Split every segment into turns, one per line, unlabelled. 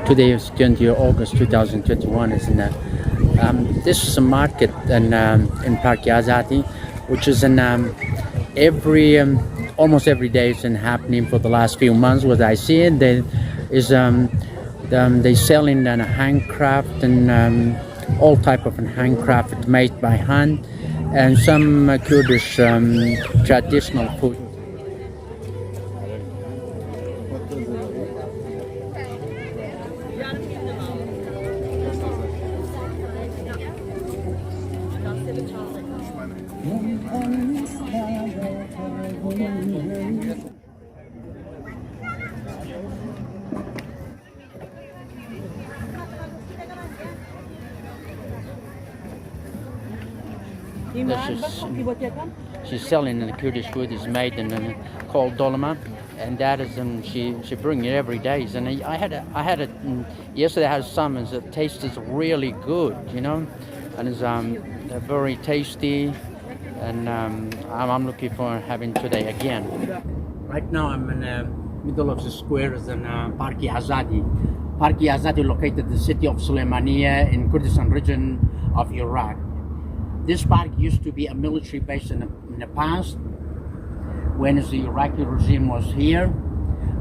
Today is 20 August 2021, isn't it? This is a market in Parki Azadi, which is almost every day it's been happening for the last few months. What I see they selling handcraft and all type of handcraft made by hand, and some Kurdish traditional food. She's selling the Kurdish food is made in called dolma, and that is she bring it every day. And I had it yesterday. I had some, and the taste is really good, you know, and it's very tasty, and I'm looking for having today again. Right now I'm in the middle of the square is in Parki Azadi. Parki Azadi located in the city of Sulaymaniyha in Kurdistan Region of Iraq. This park used to be a military base in the past when the Iraqi regime was here,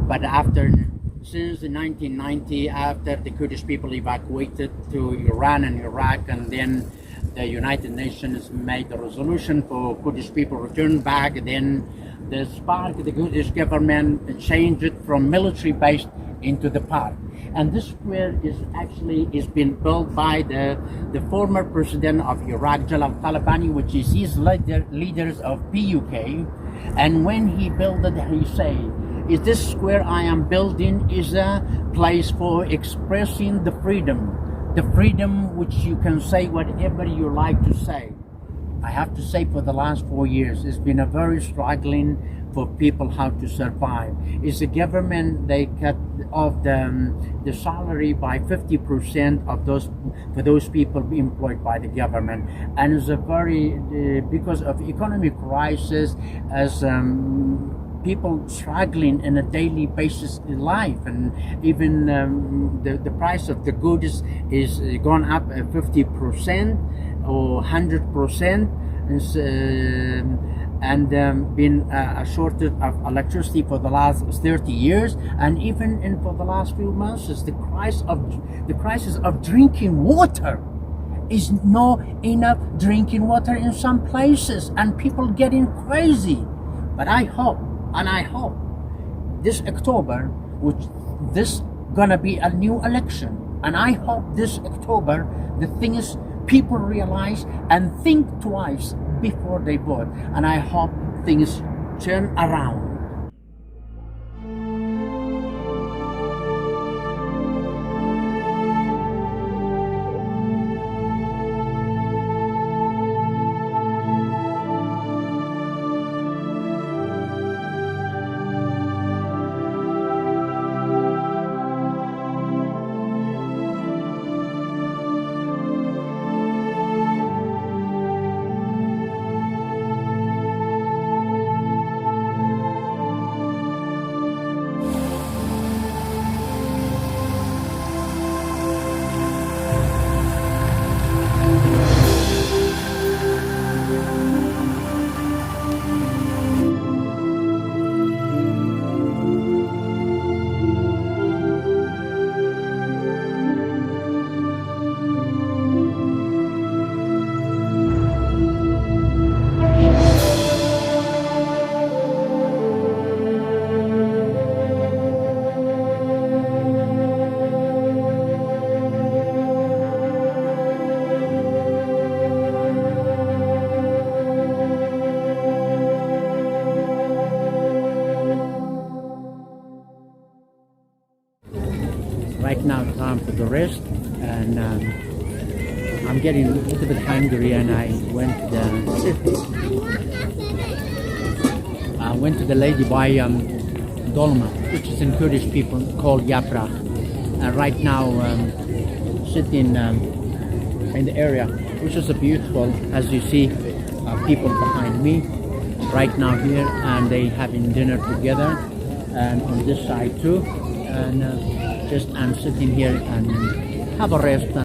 but since the 1990, after the Kurdish people evacuated to Iran and Iraq, and then the United Nations made a resolution for Kurdish people to return back, then the Kurdish government changed it from military base into the park. And this square is been built by the former president of Iraq, Talabani, which is his leaders of PUK. And when he built it, he said, "Is this square I am building is a place for expressing the freedom which you can say whatever you like to say." I have to say, for the last 4 years, it's been a very struggling for people how to survive. Is the government, they cut off the salary by 50% of those people employed by the government, and it's a very because of economic crisis, as people struggling in a daily basis in life, and even the price of the goods is gone up 50% or 100%, and been a shortage of electricity for the last 30 years, and even for the last few months, is the crisis of drinking water. Is no enough drinking water in some places, and people getting crazy. But I hope this October, this gonna be a new election, and I hope this October the thing is people realize and think twice before they vote, and I hope things turn around. Right now time for the rest, and I'm getting a little bit hungry, and I went to the lady buy dolma, which is in Kurdish people called yaprak. And right now, sitting in the area, which is beautiful, as you see, people behind me right now here, and they having dinner together, and on this side too, and just I'm sitting here and have a rest.